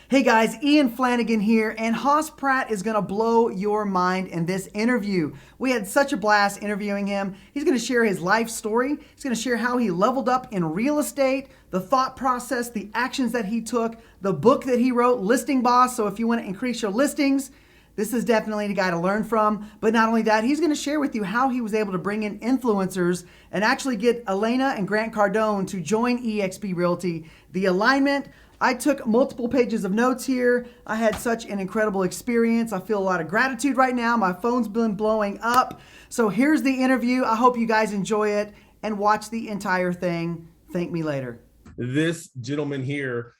Hey guys, Ian Flanagan here, and Hosss Pratt is going to blow your mind in this interview. We had such a blast interviewing him. He's going to share his life story. He's going to share how he leveled up in real estate, the thought process, the actions that he took, the book that he wrote, Listing Boss. So if you want to increase your listings, this is definitely the guy to learn from. But not only that, he's going to share with you how he was able to bring in influencers and actually get Elena and Grant Cardone to join eXp Realty. The alignment, I took multiple pages of notes here. I had such an incredible experience. I feel a lot of gratitude right now. My phone's been blowing up. So here's the interview. I hope you guys enjoy it and watch the entire thing. Thank me later. This gentleman here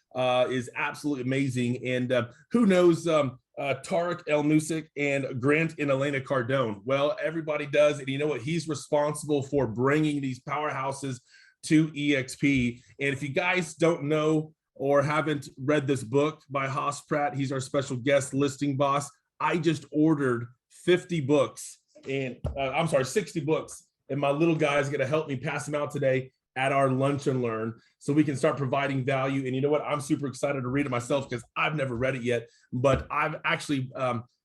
is absolutely amazing. And who knows Tarek El Musik and Grant and Elena Cardone? Well, everybody does. And you know what? He's responsible for bringing these powerhouses to eXp. And if you guys don't know or haven't read this book by Hosss Pratt, he's our special guest listing boss. I just ordered 50 books and 60 books. And my little guy is going to help me pass them out today at our Lunch and Learn so we can start providing value. And you know what? I'm super excited to read it myself because I've never read it yet, but I've actually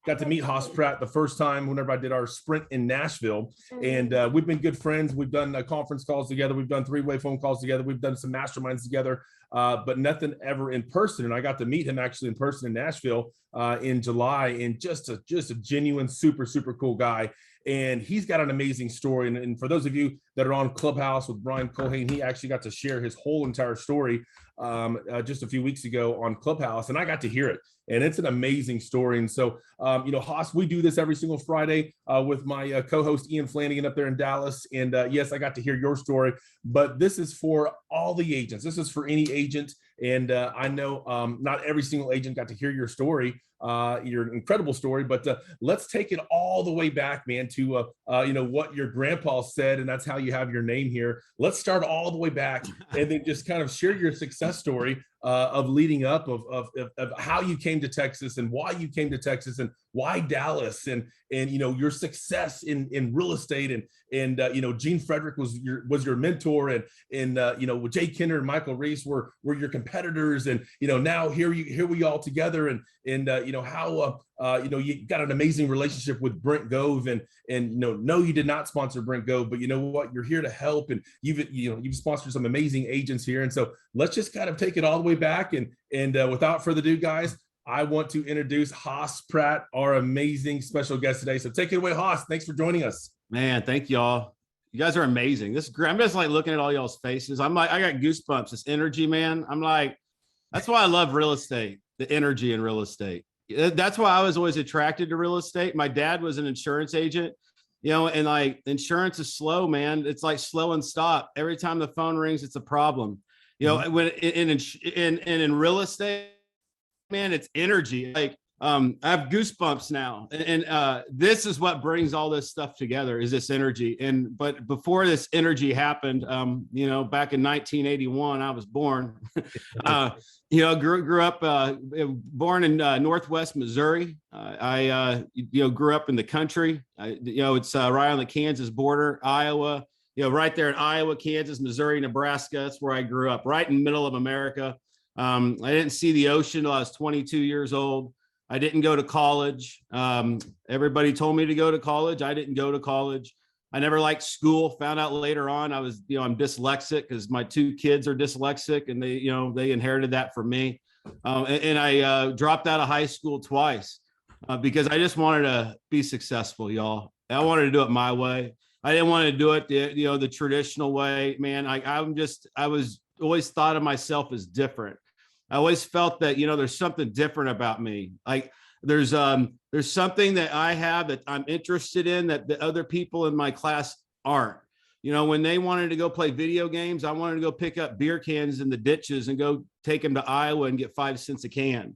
got to meet Hosss Pratt the first time whenever I did our sprint in Nashville. And we've been good friends. We've done conference calls together. We've done three-way phone calls together. We've done some masterminds together, but nothing ever in person. And I got to meet him actually in person in Nashville in July, and just a genuine, super, super cool guy. And he's got an amazing story. And for those of you that are on Clubhouse with Brian Colhane, he actually got to share his whole entire story just a few weeks ago on Clubhouse, and I got to hear it. And it's an amazing story. And so, Hosss, we do this every single Friday with my co-host Ian Flanagan up there in Dallas. And yes, I got to hear your story, but this is for all the agents. This is for any agent. And I know not every single agent got to hear your story, your incredible story, but let's take it all the way back, man, to what your grandpa said, and that's how you have your name here. Let's start all the way back and then just kind of share your success story of leading up of how you came to Texas and why you came to Texas and why Dallas and your success in real estate and Gene Frederick was your mentor and Jay Kinner and Michael Reese were your competitors, and now here we all together and how you got an amazing relationship with Brent Gove and no, you did not sponsor Brent Gove, but you know what, you're here to help, and you've sponsored some amazing agents here. And so let's just kind of take it all the way back and without further ado, guys, I want to introduce Hosss Pratt, our amazing special guest today. So take it away, Hosss. Thanks for joining us. Man, thank y'all. You guys are amazing. This is great. I'm just like looking at all y'all's faces. I'm like, I got goosebumps. This energy, man. I'm like, that's why I love real estate, the energy in real estate. That's why I was always attracted to real estate. My dad was an insurance agent, and like insurance is slow, man. It's like slow and stop. Every time the phone rings, it's a problem. When in real estate, man, it's energy. Like I have goosebumps now, and this is what brings all this stuff together, is this energy. But before this energy happened, back in 1981, I was born. Grew up born in Northwest Missouri. I grew up in the country. It's right on the Kansas border, Iowa. Right there in Iowa, Kansas, Missouri, Nebraska. That's where I grew up, right in the middle of America. I didn't see the ocean until I was 22 years old. I didn't go to college. Everybody told me to go to college. I didn't go to college. I never liked school. Found out later on I'm dyslexic because my two kids are dyslexic, and they inherited that from me. And I dropped out of high school twice because I just wanted to be successful, y'all. I wanted to do it my way. I didn't want to do it the traditional way, man. I was always thought of myself as different. I always felt that, there's something different about me. Like there's something that I have that I'm interested in that the other people in my class aren't. When they wanted to go play video games, I wanted to go pick up beer cans in the ditches and go take them to Iowa and get 5 cents a can.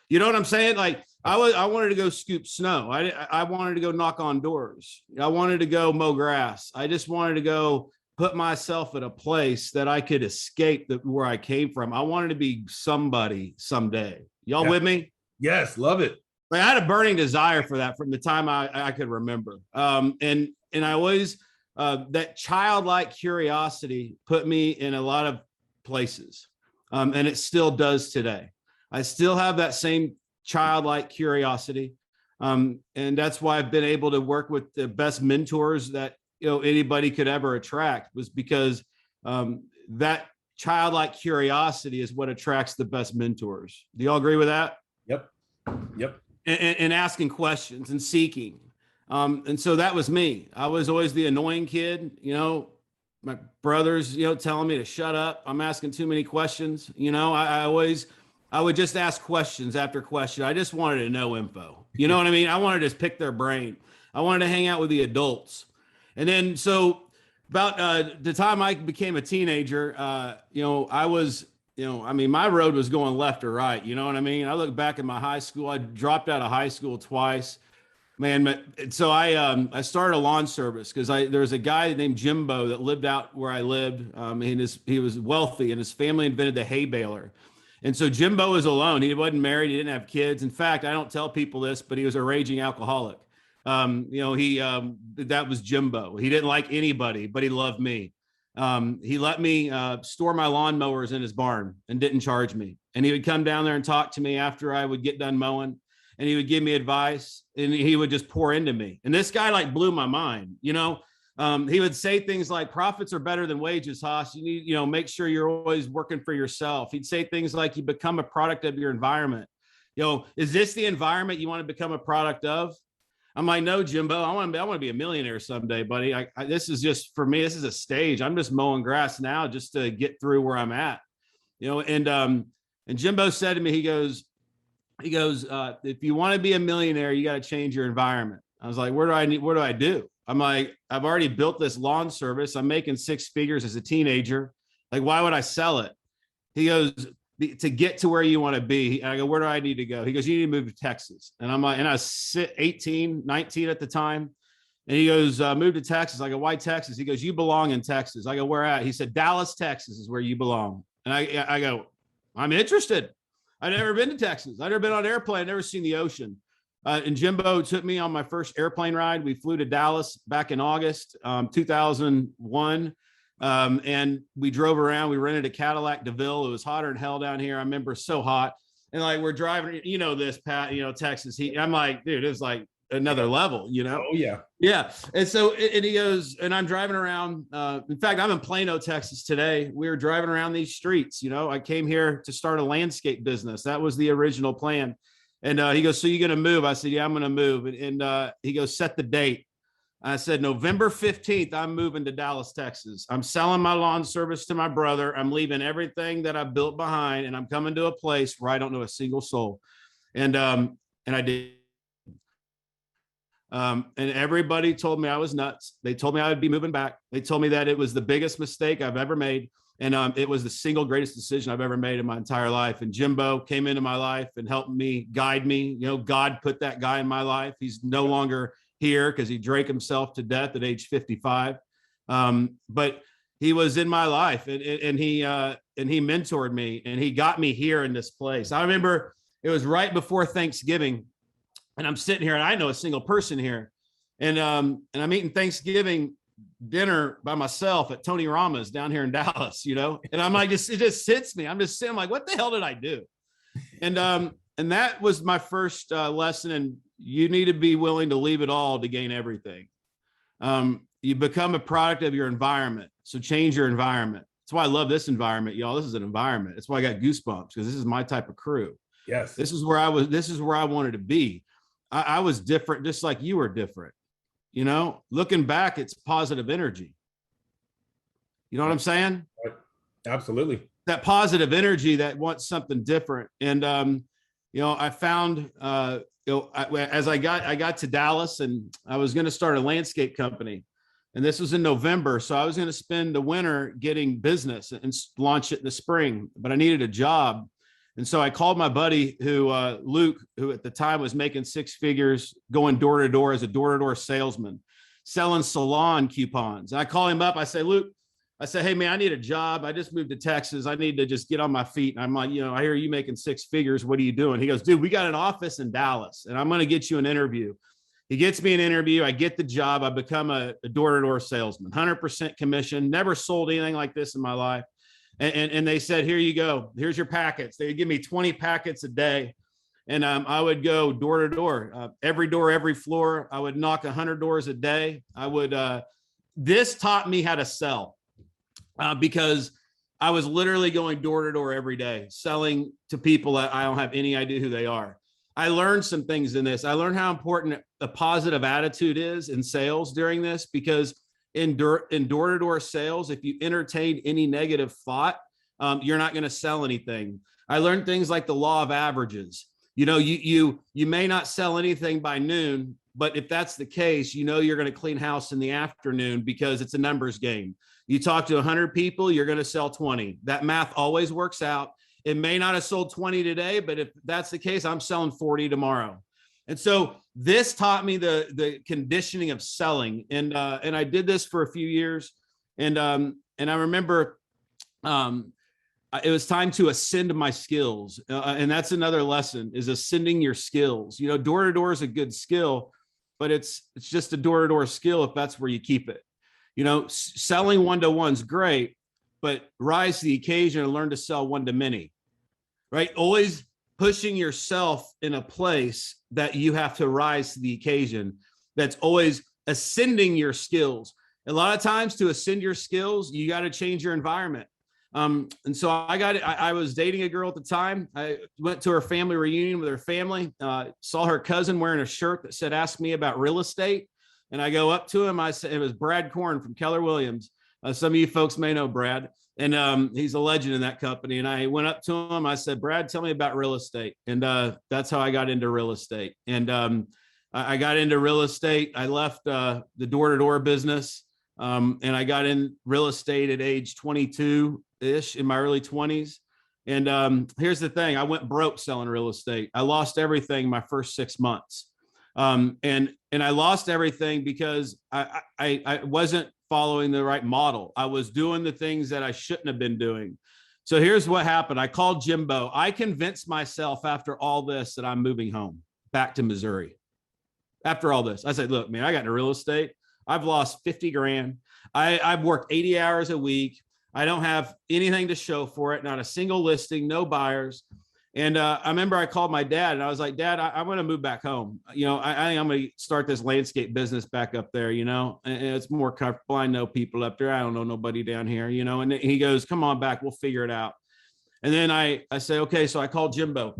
You know what I'm saying? Like I wanted to go scoop snow. I wanted to go knock on doors. I wanted to go mow grass. I just wanted to go put myself at a place that I could escape where I came from. I wanted to be somebody someday. Y'all with me? Yes, love it. Like, I had a burning desire for that from the time I could remember. And I always, that childlike curiosity put me in a lot of places. And it still does today. I still have that same childlike curiosity. And that's why I've been able to work with the best mentors that, anybody could ever attract, was because that childlike curiosity is what attracts the best mentors. Do y'all agree with that? Yep. And asking questions and seeking. And so that was me. I was always the annoying kid, my brothers, telling me to shut up. I'm asking too many questions. I would just ask questions after question. I just wanted to know info. You know what I mean? I wanted to just pick their brain. I wanted to hang out with the adults. And then, so about the time I became a teenager, I was, my road was going left or right. You know what I mean? I look back at my high school. I dropped out of high school twice. Man, so I started a lawn service because there was a guy named Jimbo that lived out where I lived. He was wealthy, and his family invented the hay baler. And so Jimbo was alone. He wasn't married. He didn't have kids. In fact, I don't tell people this, but he was a raging alcoholic. That was Jimbo. He didn't like anybody, but he loved me. He let me store my lawnmowers in his barn and didn't charge me. And he would come down there and talk to me after I would get done mowing. And he would give me advice, and he would just pour into me. And this guy blew my mind. He would say things like, profits are better than wages, Hosss. You need, make sure you're always working for yourself. He'd say things like, you become a product of your environment. Is this the environment you want to become a product of? I'm like, no, Jimbo, I want to be a millionaire someday, buddy. This is just, for me, this is a stage. I'm just mowing grass now just to get through where I'm at, and Jimbo said to me, he goes, if you want to be a millionaire, you got to change your environment. I was like, what do I do? I'm like, I've already built this lawn service. I'm making 6 figures as a teenager. Like, why would I sell it? He goes, to get to where you want to be. And I go, where do I need to go? He goes, you need to move to Texas. And I'm like, and I was 18, 19 at the time. And he goes, move to Texas. I go, why Texas? He goes, you belong in Texas. I go, where at? He said, Dallas, Texas is where you belong. And I go, I'm interested. I've never been to Texas. I've never been on an airplane, never seen the ocean. And Jimbo took me on my first airplane ride. We flew to Dallas back in August 2001. And we drove around. We rented a Cadillac DeVille. It was hotter than hell down here. I remember, so hot. And we're driving, this, Pat, Texas heat. I'm like, dude, it's like another level, Oh, yeah. Yeah. And so, and he goes, and I'm driving around. In fact, I'm in Plano, Texas today. We were driving around these streets. I came here to start a landscape business. That was the original plan. And he goes, so you're going to move? I said, yeah, I'm going to move. And he goes, set the date. I said, November 15th, I'm moving to Dallas, Texas. I'm selling my lawn service to my brother. I'm leaving everything that I built behind, and I'm coming to a place where I don't know a single soul. And I did. And everybody told me I was nuts. They told me I would be moving back. They told me that it was the biggest mistake I've ever made. And it was the single greatest decision I've ever made in my entire life. And Jimbo came into my life and helped me, guide me. God put that guy in my life. He's no longer here because he drank himself to death at age 55. But he was in my life, and he mentored me, and he got me here in this place. I remember it was right before Thanksgiving, and I'm sitting here, and I know a single person here, and I'm eating Thanksgiving dinner by myself at Tony Rama's down here in Dallas, and I'm like, it just hits me. I'm just sitting, I'm like, what the hell did I do? And that was my first lesson. And you need to be willing to leave it all to gain everything. You become a product of your environment. So change your environment. That's why I love this environment, y'all. This is an environment. That's why I got goosebumps, because this is my type of crew. Yes. This is where I wanted to be. I was different, just like you were different. Looking back, it's positive energy. You know what I'm saying? Absolutely. That positive energy that wants something different. And, I found, as I got to Dallas, and I was going to start a landscape company, and this was in November. So I was going to spend the winter getting business and launch it in the spring, but I needed a job. And so I called my buddy Luke, who at the time was making 6 figures, going door to door as a door-to-door salesman, selling salon coupons. And I call him up. I say, Luke, hey, man, I need a job. I just moved to Texas. I need to just get on my feet. And I'm like, I hear you making 6 figures. What are you doing? He goes, dude, we got an office in Dallas, and I'm going to get you an interview. He gets me an interview. I get the job. I become a door-to-door salesman, 100% commission, never sold anything like this in my life. And they said, here you go, here's your packets. They would give me 20 packets a day. And I would go door to door, every door, every floor. I would knock 100 doors a day. This taught me how to sell because I was literally going door to door every day, selling to people that I don't have any idea who they are. I learned some things in this. I learned how important a positive attitude is in sales during this, because in door-to-door sales, if you entertain any negative thought, you're not going to sell anything. I learned things like the law of averages. You may not sell anything by noon, but if that's the case, you're going to clean house in the afternoon because it's a numbers game. You talk to 100 people, you're going to sell 20. That math always works out. It may not have sold 20 today, but if that's the case, I'm selling 40 tomorrow. And so this taught me the conditioning of selling. And I did this for a few years. And I remember it was time to ascend my skills. And that's another lesson, is ascending your skills. Door to door is a good skill, but it's just a door to door skill if that's where you keep it. Selling one-to-one is great, but rise to the occasion and learn to sell one-to-many, right? Always pushing yourself in a place that you have to rise to the occasion. That's always ascending your skills. A lot of times to ascend your skills, you got to change your environment. And so I was dating a girl at the time. I went to her family reunion with her family, saw her cousin wearing a shirt that said, "Ask me about real estate." And I go up to him. I said, it was Brad Korn from Keller Williams. Some of you folks may know Brad, and he's a legend in that company. And I went up to him. I said, "Brad, tell me about real estate." And that's how I got into real estate. And I got into real estate. I left the door-to-door business, and I got in real estate at age 22-ish, in my early 20s. And here's the thing. I went broke selling real estate. I lost everything my first 6 months. And I lost everything because I wasn't following the right model. I was doing the things that I shouldn't have been doing. So here's what happened. I called Jimbo. I convinced myself after all this that I'm moving home back to Missouri. After all this, I said, "Look, man, I got into real estate. I've lost 50 grand. I've worked 80 hours a week. I don't have anything to show for it. Not a single listing, no buyers." And I remember I called my dad and I was like, "Dad, I want to move back home. I think I'm going to start this landscape business back up there, and it's more comfortable. I know people up there. I don't know nobody down here, and he goes, "Come on back. We'll figure it out." And then I said, "Okay." So I called Jimbo,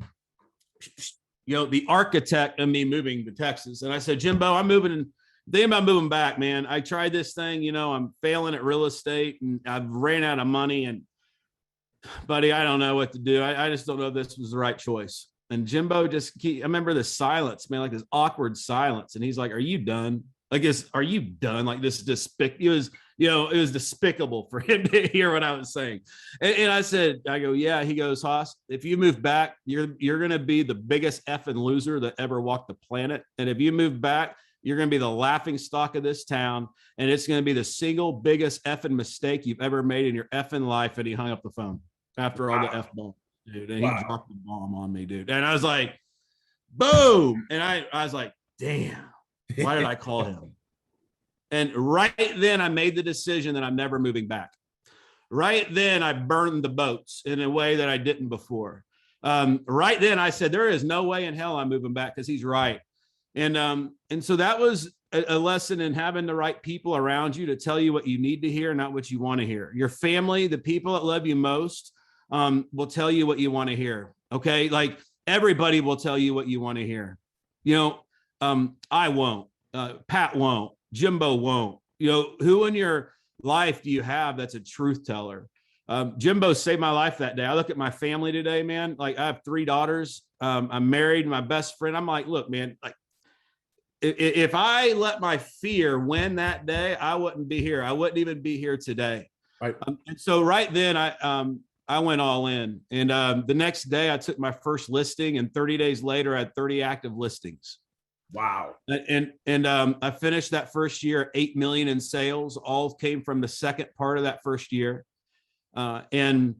the architect of me moving to Texas. And I said, "Jimbo, I'm thinking about moving back, man. I tried this thing, I'm failing at real estate and I've ran out of money, and buddy, I don't know what to do. I just don't know if this was the right choice." And Jimbo I remember the silence, man, like this awkward silence. And he's like, "Are you done? Are you done? Like, this is it was despicable for him to hear what I was saying." And I go, "Yeah." He goes, "Hosss, if you move back, you're going to be the biggest effing loser that ever walked the planet. And if you move back, you're going to be the laughing stock of this town. And it's going to be the single biggest effing mistake you've ever made in your effing life." And he hung up the phone after all the F bomb, dude. And he dropped the bomb on me, dude. And I was like, boom. And I was like, damn, why did I call him? And right then I made the decision that I'm never moving back. Right then I burned the boats in a way that I didn't before. Right then I said, there is no way in hell I'm moving back, because he's right. And so that was a lesson in having the right people around you to tell you what you need to hear, not what you want to hear. Your family, the people that love you most, will tell you what you want to hear. Okay. Like, everybody will tell you what you want to hear. I won't, Pat won't, Jimbo won't. Who in your life do you have that's a truth teller? Jimbo saved my life that day. I look at my family today, man. Like, I have 3 daughters. I'm married. My best friend. I'm like, look, man, like, if I let my fear win that day, I wouldn't be here. I wouldn't even be here today. Right. And so right then I went all in. And the next day I took my first listing, and 30 days later I had 30 active listings. Wow. And I finished that first year, 8 million in sales. All came from the second part of that first year. And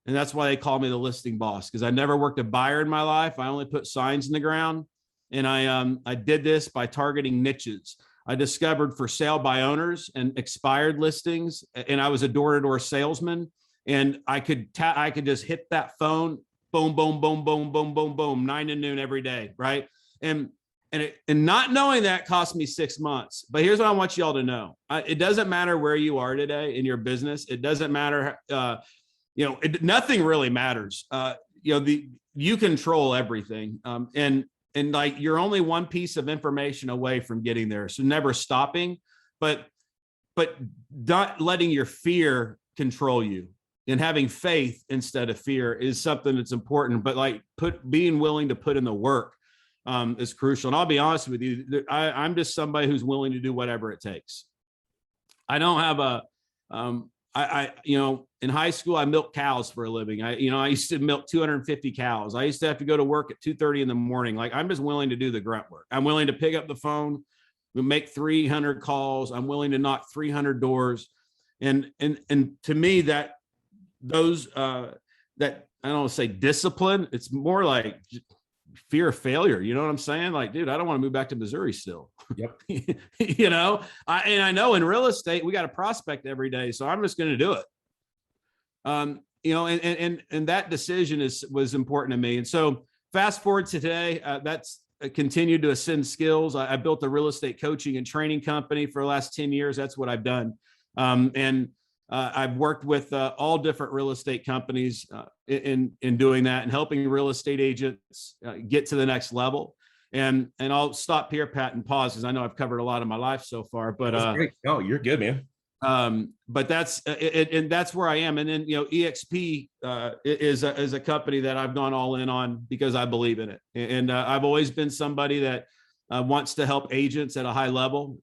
that's why they call me the listing boss, because I never worked a buyer in my life. I only put signs in the ground. And I did this by targeting niches. I discovered for sale by owners and expired listings. And I was a door-to-door salesman. And I could just hit that phone, boom, boom, boom, boom, boom, boom, boom, 9 to noon every day, right? And not knowing that cost me 6 months. But here's what I want y'all to know: it doesn't matter where you are today in your business. It doesn't matter. Nothing really matters. You control everything, and like you're only one piece of information away from getting there. So never stopping, but not letting your fear control you. And having faith instead of fear is something that's important. But like being willing to put in the work is crucial. And I'll be honest with you, I'm just somebody who's willing to do whatever it takes. I don't have in high school, I milked cows for a living. I used to milk 250 cows. I used to have to go to work at 2:30 in the morning. Like, I'm just willing to do the grunt work. I'm willing to pick up the phone, make 300 calls. I'm willing to knock 300 doors. And to me, that I don't say discipline. It's more like fear of failure. You know what I'm saying? Like, dude, I don't want to move back to Missouri still. Yep. I know in real estate, we got to prospect every day. So I'm just going to do it. And that decision was important to me. And so fast forward to today, that's continued to ascend skills. I built a real estate coaching and training company for the last 10 years. That's what I've done. I've worked with all different real estate companies in doing that and helping real estate agents get to the next level. And I'll stop here, Pat, and pause, because I know I've covered a lot of my life so far. But that's great. Oh, you're good, man. But that's and that's where I am. And then EXP is a company that I've gone all in on because I believe in it. And I've always been somebody that wants to help agents at a high level.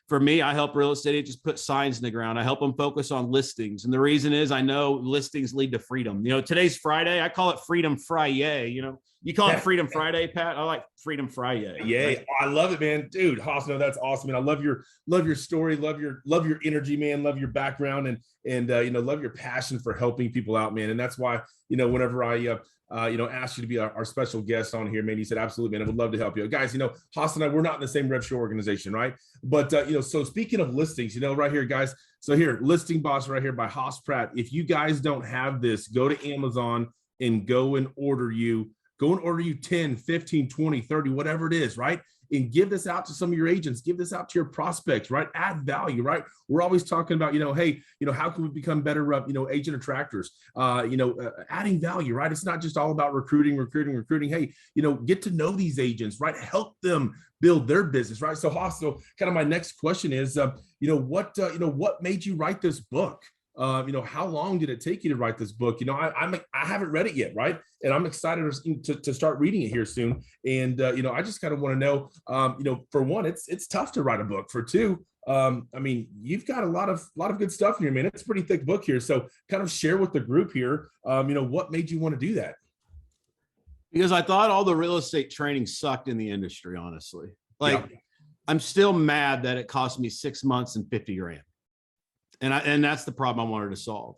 For me, I help real estate agents put signs in the ground. I help them focus on listings. And the reason is I know listings lead to freedom. Today's Friday. I call it Freedom Friday. You call it Freedom Friday, Pat. I like Freedom Friday. Yeah, I love it, man. Dude, Hosss, no, that's awesome. And I love your story, love your energy, man. Love your background and love your passion for helping people out, man. And that's why, whenever I asked you to be our special guest on here, man, he said, absolutely, man, I would love to help you. Guys, Hosss and I, we're not in the same rev share organization, right? But, so speaking of listings, right here, guys. So here, Listing Boss right here by Hosss Pratt. If you guys don't have this, go to Amazon and go and order you 10, 15, 20, 30, whatever it is, right? And give this out to some of your agents, give this out to your prospects, right? Add value, right? We're always talking about, hey, how can we become better, agent attractors, adding value, right? It's not just all about recruiting. Hey, get to know these agents, right? Help them build their business, right? So Hosss, kind of my next question is, what made you write this book? How long did it take you to write this book? I haven't read it yet, right? And I'm excited to start reading it here soon. And I just kind of want to know, for one, it's tough to write a book. For two, you've got a lot of good stuff in here, man. It's a pretty thick book here. So kind of share with the group here, what made you want to do that? Because I thought all the real estate training sucked in the industry, honestly. I'm still mad that it cost me 6 months and $50,000. And that's the problem I wanted to solve.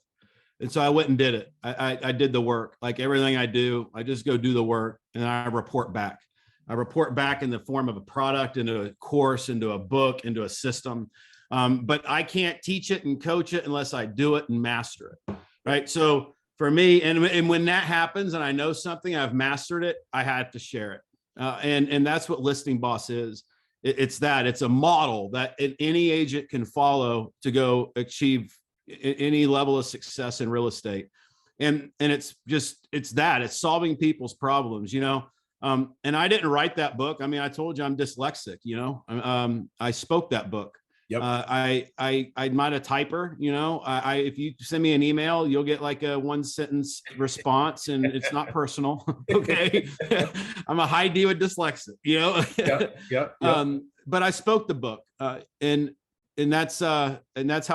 And so I went and did it. I did the work. Like everything I do, I just go do the work and I report back. I report back in the form of a product, into a course, into a book, into a system. But I can't teach it and coach it unless I do it and master it. Right. So for me, and when that happens and I know something, I've mastered it, I have to share it. And that's what Listing Boss is. It's a model that any agent can follow to go achieve any level of success in real estate. And it's solving people's problems, and I didn't write that book. I told you I'm dyslexic, I spoke that book. Yep. I'm not a typer, if you send me an email, you'll get like a 1-sentence response and it's not personal. Okay. I'm a high D with dyslexia, Yep. But I spoke the book, and that's how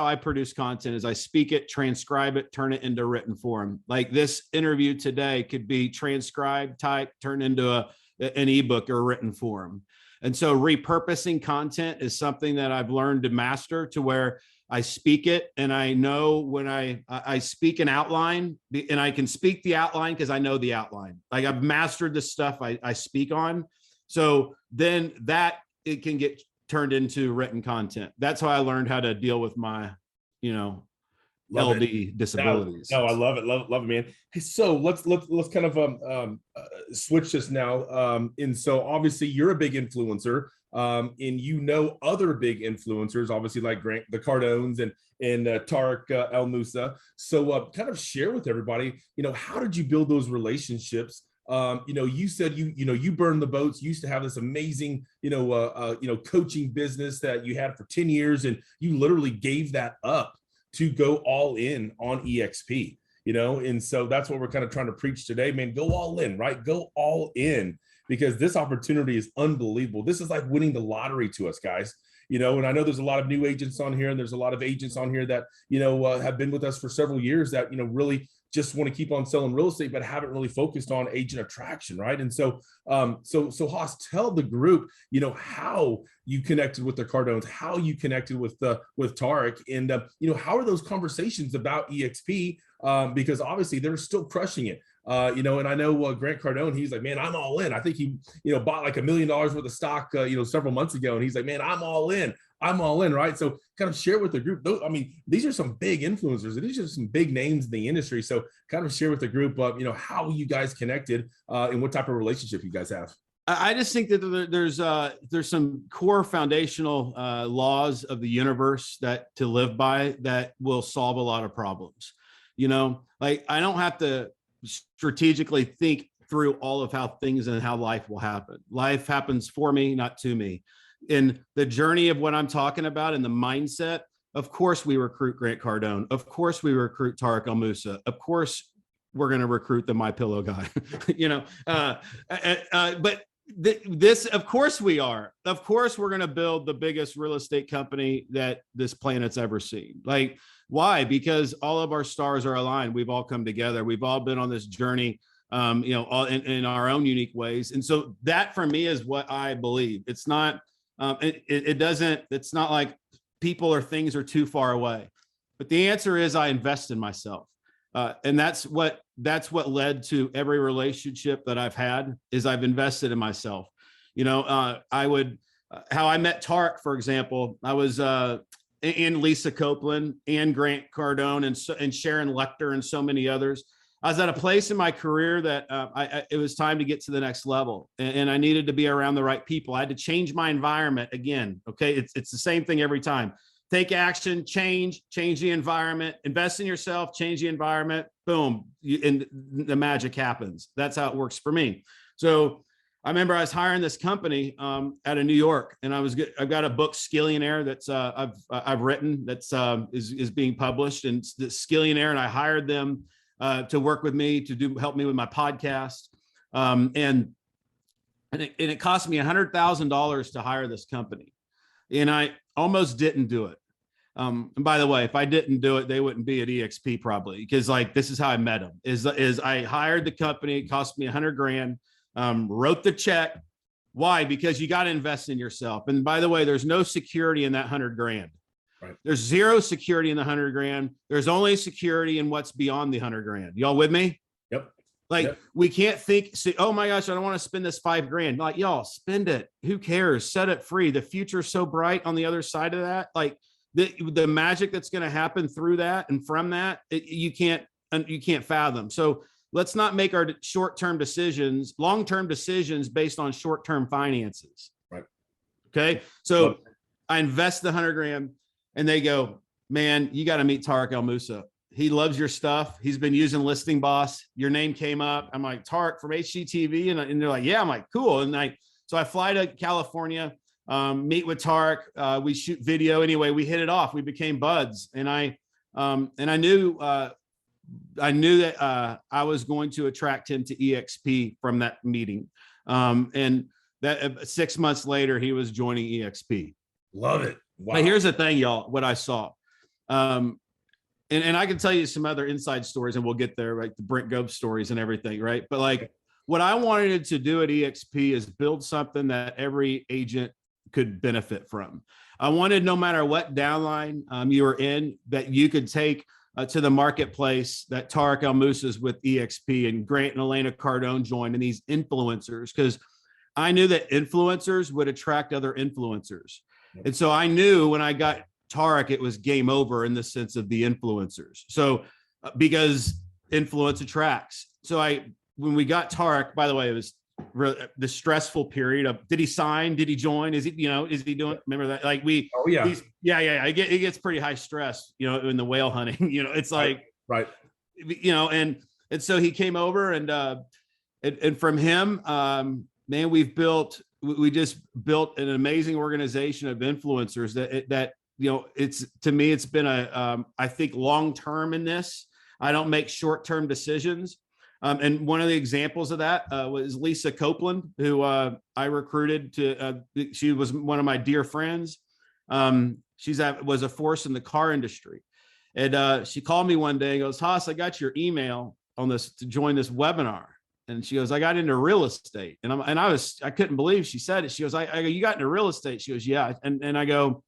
I produce content is I speak it, transcribe it, turn it into written form. Like this interview today could be transcribed, typed, turned into an ebook or written form. And so repurposing content is something that I've learned to master, to where I speak it and I know when I speak an outline, and I can speak the outline because I know the outline. Like I've mastered the stuff I speak on. So then it can get turned into written content. That's how I learned how to deal with my, Love it. LD disabilities. No, I love it. Love it, man. Hey, so let's kind of switch this now. And so obviously you're a big influencer, and you know other big influencers, obviously like Grant, the Cardones, and Tarek El Moussa. So kind of share with everybody, how did you build those relationships? You said you burned the boats. You used to have this amazing, coaching business that you had for 10 years, and you literally gave that up to go all in on EXP, and so that's what we're kind of trying to preach today, man. Go all in, right? Go all in, because this opportunity is unbelievable. This is like winning the lottery to us, guys. And I know there's a lot of new agents on here, and there's a lot of agents on here that, have been with us for several years that, really just want to keep on selling real estate, but haven't really focused on agent attraction, right? And so, so Hosss, tell the group, how you connected with the Cardones, how you connected with Tarek, and how are those conversations about EXP? Because obviously they're still crushing it. And I know Grant Cardone, he's like, man, I'm all in. I think he, bought like $1 million worth of stock, several months ago, and he's like, man, I'm all in. I'm all in, right? So kind of share with the group. I mean, these are some big influencers, and these are some big names in the industry. So kind of share with the group, how you guys connected, and what type of relationship you guys have. I just think that there's some core foundational laws of the universe that to live by that will solve a lot of problems. Like I don't have to strategically think through all of how things and how life will happen. Life happens for me, not to me. In the journey of what I'm talking about and the mindset, of course we recruit Grant Cardone. Of course we recruit Tarek El Moussa. Of course we're going to recruit the My Pillow guy. But this, of course we are. Of course we're going to build the biggest real estate company that this planet's ever seen. Like, why? Because all of our stars are aligned. We've all come together. We've all been on this journey, all in our own unique ways. And so that for me is what I believe. It's not, it's not like people or things are too far away, but the answer is I invest in myself. And that's what led to every relationship that I've had is I've invested in myself. How I met Tarek, for example, I was, and Lisa Copeland and Grant Cardone and Sharon Lecter and so many others. I was at a place in my career that it was time to get to the next level, and I needed to be around the right people. I had to change my environment again. Okay, it's the same thing every time. Take action, change the environment, invest in yourself, change the environment, boom, and the magic happens. That's how it works for me. So I remember I was hiring this company out of New York, and I've got a book, Skillionaire, that's I've written that's is being published, and it's the Skillionaire, and I hired them to work with me to help me with my podcast, and it cost me $100,000 to hire this company, and I almost didn't do it. And by the way, if I didn't do it, they wouldn't be at EXP probably, because like this is how I met them. Is I hired the company, it cost me $100,000. Wrote the check. Why? Because you got to invest in yourself. And by the way, there's no security in that $100,000. Right. There's zero security in the $100,000. There's only security in what's beyond the $100,000. Y'all with me? Yep. Like we can't say, oh my gosh, I don't want to spend this $5,000. Like y'all spend it. Who cares? Set it free. The future's so bright on the other side of that. Like the magic that's going to happen through that and from that, you can't fathom. So let's not make our short-term decisions, long-term decisions based on short-term finances. Right. Okay. So I invest the $100,000 and they go, man, you got to meet Tarek El Moussa. He loves your stuff. He's been using Listing Boss. Your name came up. I'm like, Tarek from HGTV. And they're like, yeah, I'm like, cool. And so I fly to California, meet with Tarek. We shoot video. Anyway, we hit it off. We became buds. And I knew that I was going to attract him to EXP from that meeting. And that 6 months later, he was joining EXP. Love it. Wow. But here's the thing, y'all, what I saw. And I can tell you some other inside stories, and we'll get there, like the Brent Gore stories and everything, right? But like what I wanted to do at EXP is build something that every agent could benefit from. I wanted, no matter what downline you were in, that you could take to the marketplace that Tarek El Moussa's with EXP and Grant and Elena Cardone joined, and these influencers, because I knew that influencers would attract other influencers. And so I knew when I got Tarek, it was game over in the sense of the influencers. So because influence attracts. So when we got Tarek, by the way, it was the stressful period of, did he sign? Did he join? Is he doing, remember that? Like Oh yeah. It gets pretty high stress, in the whale hunting, it's like, right. And so he came over and from him, man, we just built an amazing organization of influencers that to me, it's been I think long-term in this. I don't make short-term decisions. And one of the examples of that was Lisa Copeland, who I recruited she was one of my dear friends. Was a force in the car industry. And she called me one day and goes, Hosss, I got your email on this to join this webinar. And she goes, I got into real estate. And I couldn't believe she said it. She goes, I go, you got into real estate? She goes, yeah. And I go,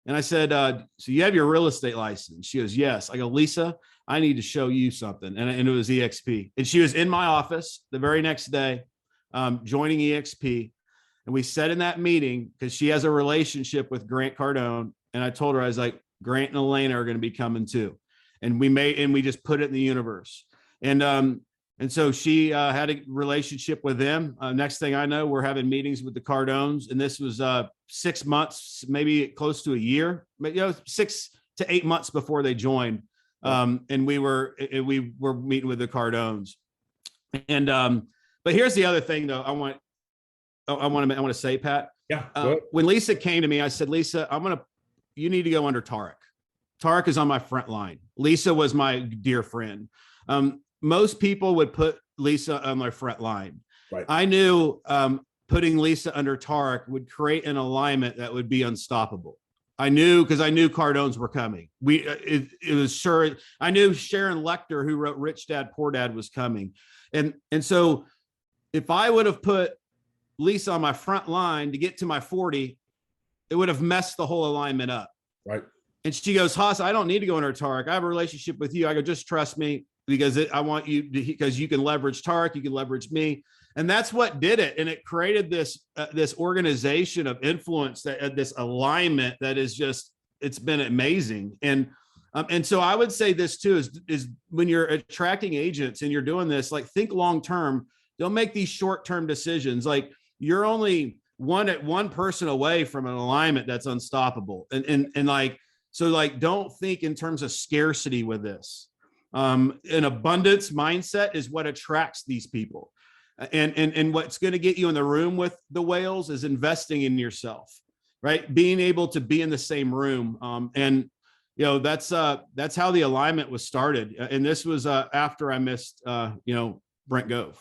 and I said, so you have your real estate license? She goes, yes. I go, Lisa, I need to show you something. And it was EXP. And she was in my office the very next day, joining EXP. And we said in that meeting, because she has a relationship with Grant Cardone. And I told her, I was like, Grant and Elena are going to be coming too. And we just put it in the universe. And so she had a relationship with them. Next thing I know, we're having meetings with the Cardones. And this was 6 months, maybe close to a year, but 6 to 8 months before they joined. And we were meeting with the Cardones. And but here's the other thing though, I want to say, Pat. Yeah. When Lisa came to me, I said, Lisa, you need to go under Tarek. Tarek is on my front line. Lisa was my dear friend. Most people would put Lisa on my front line. Right. I knew putting Lisa under Tarek would create an alignment that would be unstoppable. I knew, because I knew Cardones were coming. It was sure. I knew Sharon Lecter, who wrote Rich Dad, Poor Dad, was coming. And so if I would have put Lisa on my front line to get to my 40, it would have messed the whole alignment up. Right. And she goes, Hosss, I don't need to go under Tarek. I have a relationship with you. I go, just trust me, because I want you to, because you can leverage Tarek, you can leverage me. And that's what did it. And it created this organization of influence, this alignment that is just, it's been amazing. And so I would say this too, is when you're attracting agents and you're doing this, like, think long-term, don't make these short-term decisions. Like, you're only one person away from an alignment that's unstoppable. And don't think in terms of scarcity with this. An abundance mindset is what attracts these people. And what's going to get you in the room with the whales is investing in yourself, right? Being able to be in the same room. That's how the alignment was started. And this was after I missed, Brent Gore.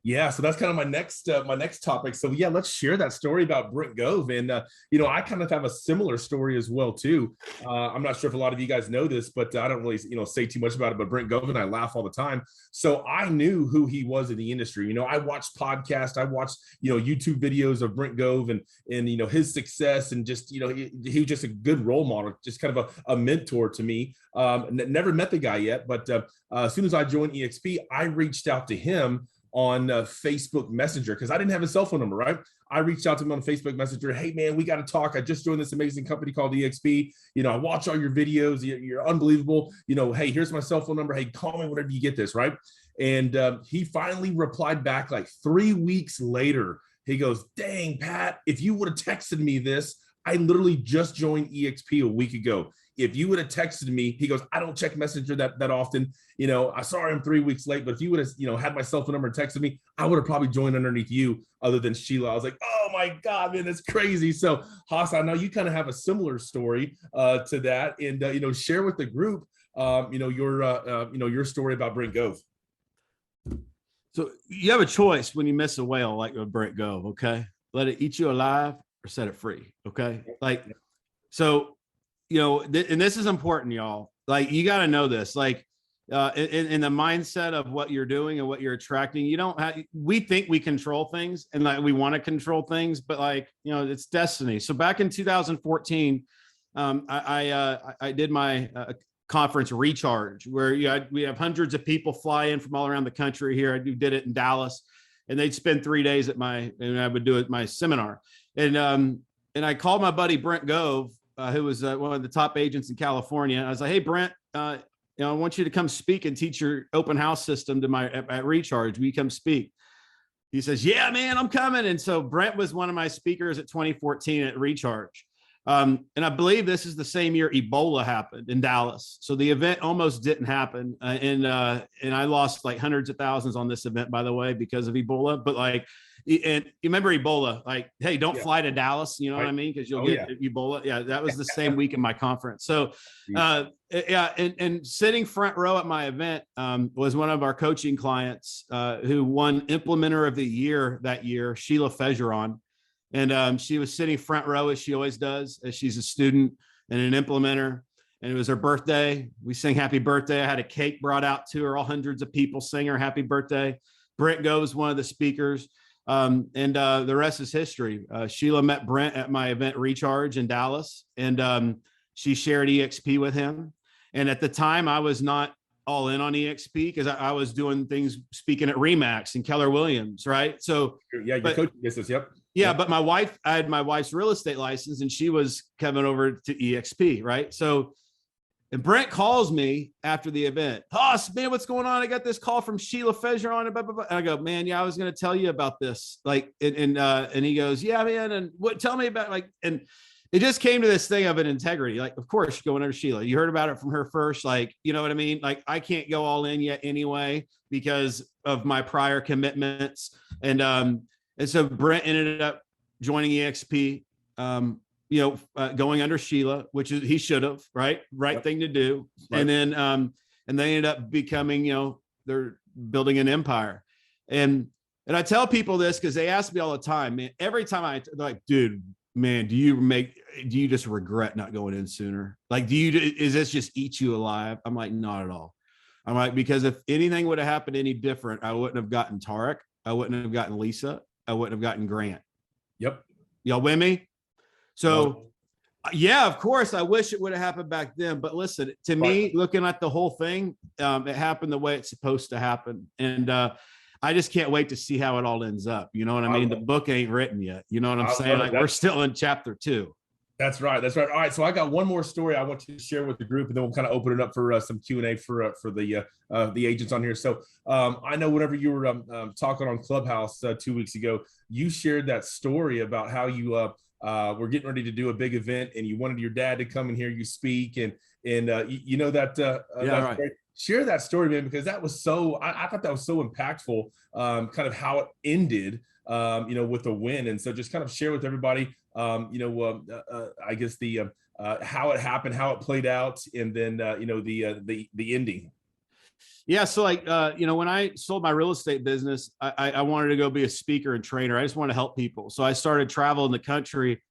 Yeah, so that's kind of my next topic. So yeah, let's share that story about Brent Gore. And I kind of have a similar story as well too. I'm not sure if a lot of you guys know this, but I don't really say too much about it. But Brent Gore and I laugh all the time. So I knew who he was in the industry. I watched podcasts, I watched YouTube videos of Brent Gore and his success, and just he was just a good role model, just kind of a mentor to me. Never met the guy yet, but as soon as I joined EXP, I reached out to him on Facebook Messenger, because I didn't have his cell phone number, right? I reached out to him on Facebook Messenger. Hey man, we got to talk. I just joined this amazing company called EXP. I watch all your videos. You're unbelievable. Hey, here's my cell phone number. Hey, call me whenever you get this, right? And he finally replied back like 3 weeks later. He goes, dang, Pat, if you would have texted me this, I literally just joined EXP a week ago. If you would have texted me, he goes, I don't check Messenger that often. I saw him 3 weeks late, but if you would have, had my cell phone number and texted me, I would have probably joined underneath you other than Sheila. I was like, oh my God, man, that's crazy. So Hosss, I know you kind of have a similar story to that, and, share with the group, your story about Brent Gore. So you have a choice when you miss a whale like a Brent Gore, okay? Let it eat you alive or set it free, okay? And this is important, y'all. Like, you got to know this. Like, in the mindset of what you're doing and what you're attracting, we think we control things, and like we want to control things, but it's destiny. So back in 2014, I did my conference Recharge, where we have hundreds of people fly in from all around the country here. I did it in Dallas, and they'd spend 3 days and I would do it my seminar. And I called my buddy Brent Gore, who was one of the top agents in California. I was like, hey, Brent, I want you to come speak and teach your open house system at Recharge. Will you come speak? He says, yeah, man, I'm coming. And so Brent was one of my speakers at 2014 at Recharge. And I believe this is the same year Ebola happened in Dallas. So the event almost didn't happen. And I lost like hundreds of thousands on this event, by the way, because of Ebola. But like, and you remember Ebola, like, hey, don't fly to Dallas. You know what I mean? Because you'll get Ebola. Yeah, that was the same week in my conference. So and sitting front row at my event was one of our coaching clients who won Implementer of the Year that year, Sheila Fejeron. And she was sitting front row, as she always does, as she's a student and an implementer. And it was her birthday. We sang happy birthday. I had a cake brought out to her. All hundreds of people sing her happy birthday. Brent Gore was one of the speakers. And the rest is history. Sheila met Brent at my event Recharge in Dallas. And she shared EXP with him. And at the time, I was not all in on EXP because I was doing things, speaking at Remax and Keller Williams, right? So yeah, your coaching business, yep. Yeah, but I had my wife's real estate license and she was coming over to EXP, right? So, and Brent calls me after the event. Hosss, man, what's going on? I got this call from Sheila Fejeron. And I go, man, yeah, I was going to tell you about this. Like, and he goes, yeah, man. And what, tell me about like, and it just came to this thing of an integrity. Like, of course, going under Sheila, you heard about it from her first, like, you know what I mean? Like, I can't go all in yet anyway, because of my prior commitments. And so Brent ended up joining EXP, going under Sheila, which is, he should have, right thing to do. Right. And then they ended up becoming, they're building an empire. And I tell people this because they ask me all the time, man, every time they're like, dude, man, do you just regret not going in sooner? Like, is this just eat you alive? I'm like, not at all. I'm like, because if anything would have happened any different, I wouldn't have gotten Tarek. I wouldn't have gotten Lisa. I wouldn't have gotten Grant. Yep. Y'all with me? So yeah, of course, I wish it would have happened back then. But listen, to me, looking at the whole thing, it happened the way it's supposed to happen. And I just can't wait to see how it all ends up. You know what I mean? The book ain't written yet. You know what I'm saying? Like, we're still in chapter 2. That's right. All right. So I got one more story I want to share with the group, and then we'll kind of open it up for some Q&A for the agents on here. So I know whenever you were talking on Clubhouse 2 weeks ago, you shared that story about how you were getting ready to do a big event, and you wanted your dad to come and hear you speak, and right. Share that story, man, because that was so. I thought that was so impactful. Kind of how it ended, with the win, and so just kind of share with everybody. I guess how it happened, how it played out, and then the ending. Yeah. So when I sold my real estate business, I wanted to go be a speaker and trainer. I just wanted to help people. So I started traveling the country,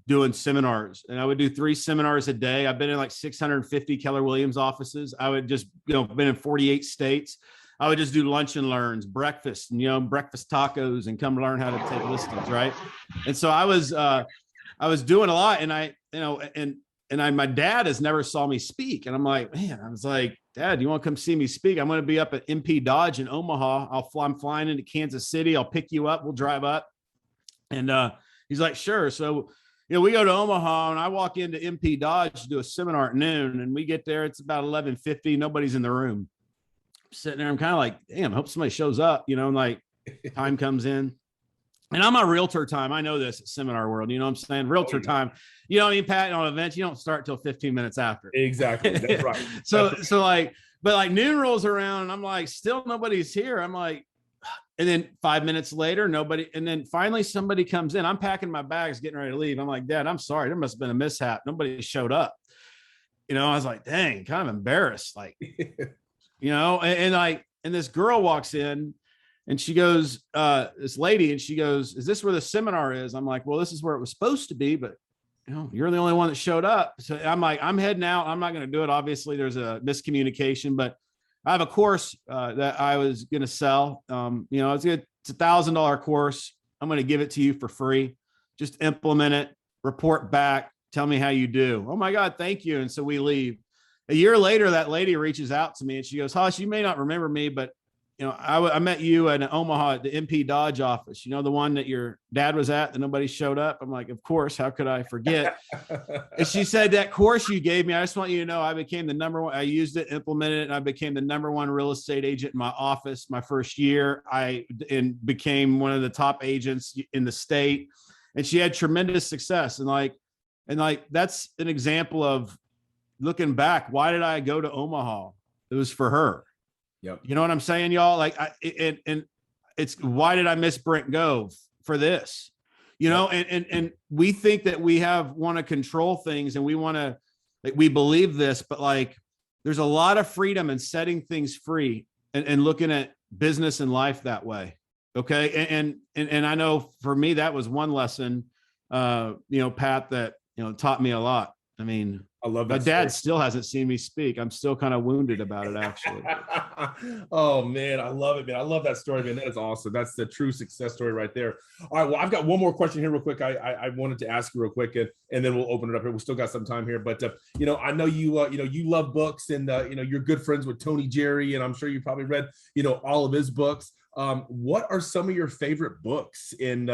doing seminars, and I would do 3 seminars a day. I've been in like 650 Keller Williams offices. I would just, been in 48 states. I would just do lunch and learns, breakfast, and, breakfast tacos, and come learn how to take listings. Right. And so I was doing a lot, and my dad has never saw me speak. And I'm like, man, I was like, Dad, you want to come see me speak? I'm going to be up at MP Dodge in Omaha. I'm flying into Kansas City. I'll pick you up. We'll drive up. And he's like, sure. So, we go to Omaha, and I walk into MP Dodge to do a seminar at noon, and we get there. It's about 11:50. Nobody's in the room. I'm sitting there. I'm kind of like, damn, I hope somebody shows up, and like time comes in. And I'm a realtor time. I know this at Seminar World. You know what I'm saying? Realtor time. Pat, on events, you don't start till 15 minutes after. Exactly. That's right. But noon rolls around, and I'm like, still nobody's here. I'm like, and then 5 minutes later, nobody. And then finally somebody comes in. I'm packing my bags, getting ready to leave. I'm like, Dad, I'm sorry. There must have been a mishap. Nobody showed up. I was like, dang, kind of embarrassed. Like, and this girl walks in. And she goes, this lady, and she goes, is this where the seminar is? I'm like, well, this is where it was supposed to be, but you're the only one that showed up. So I'm like, I'm heading out. I'm not going to do it. Obviously, there's a miscommunication, but I have a course that I was going to sell. It's a $1,000 course. I'm going to give it to you for free. Just implement it, report back, tell me how you do. Oh my God, thank you. And so we leave. A year later, that lady reaches out to me, and she goes, Hosss, you may not remember me, but I met you in Omaha at the MP Dodge office, the one that your dad was at that nobody showed up. I'm like, of course, how could I forget? And she said, that course you gave me, I just want you to know, I became the number one, I used it, implemented it, and I became the number one real estate agent in my office my first year. And became one of the top agents in the state. And she had tremendous success. And that's an example of looking back. Why did I go to Omaha? It was for her. Yep. You know what I'm saying, y'all? And it's, why did I miss Brent Gore for this? And we think that we want to control things, and we believe this, but there's a lot of freedom in setting things free and looking at business and life that way. Okay. And I know for me, that was one lesson, Pat, that, taught me a lot. I mean, I love that. My dad still hasn't seen me speak. I'm still kind of wounded about it, actually. Oh man, I love it, man. I love that story, man. That is awesome. That's the true success story right there. All right, well, I've got one more question here real quick. I wanted to ask you real quick, and then we'll open it up here. We still got some time here, but I know you love books, and you're good friends with Tony Jerry, and I'm sure you probably read all of his books. What are some of your favorite books, and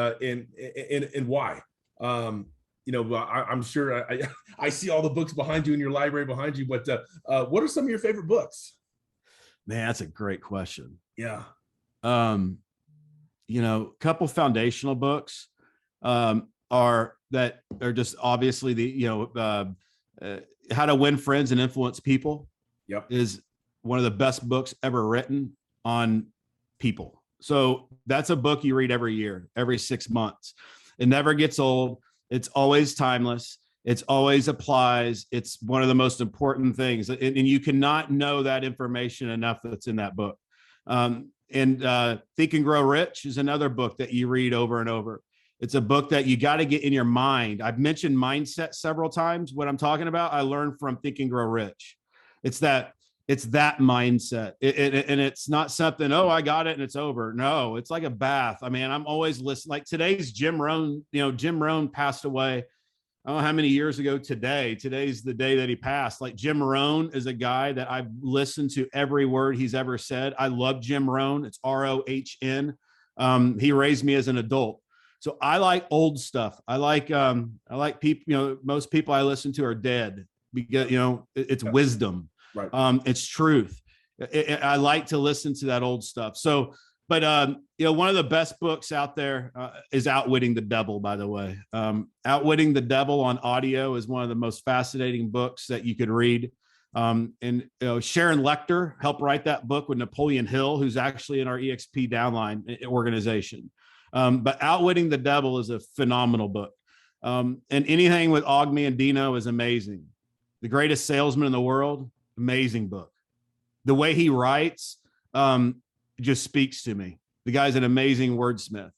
why? I'm sure I see all the books behind you in your library behind you, but what are some of your favorite books? Man, that's a great question. Yeah. A couple foundational books are just obviously the, How to Win Friends and Influence People. Yep. Is one of the best books ever written on people. So that's a book you read every year, every 6 months. It never gets old. It's always timeless. It's always applies. It's one of the most important things. And you cannot know that information enough that's in that book. And Think and Grow Rich is another book that you read over and over. It's a book that you got to get in your mind. I've mentioned mindset several times. What I'm talking about, I learned from Think and Grow Rich. It's that mindset. And it's not something, oh, I got it and it's over. No, it's like a bath. I mean, I'm always listening. Like today's Jim Rohn, Jim Rohn passed away. I don't know how many years ago today. Today's the day that he passed. Like Jim Rohn is a guy that I've listened to every word he's ever said. I love Jim Rohn. It's Rohn. He raised me as an adult. So I like old stuff. I like people, most people I listen to are dead because, it's wisdom. Right. It's truth. I like to listen to that old stuff. So, but one of the best books out there is Outwitting the Devil, by the way. Outwitting the Devil on audio is one of the most fascinating books that you could read. And Sharon Lechter helped write that book with Napoleon Hill, who's actually in our EXP downline organization. But Outwitting the Devil is a phenomenal book. And anything with Ogmi and Dino is amazing. The Greatest Salesman in the World. Amazing book. The way he writes just speaks to me. The guy's an amazing wordsmith.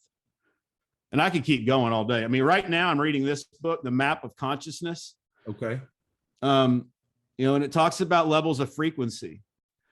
And I could keep going all day. I mean, right now I'm reading this book, The Map of Consciousness. Okay. And it talks about levels of frequency.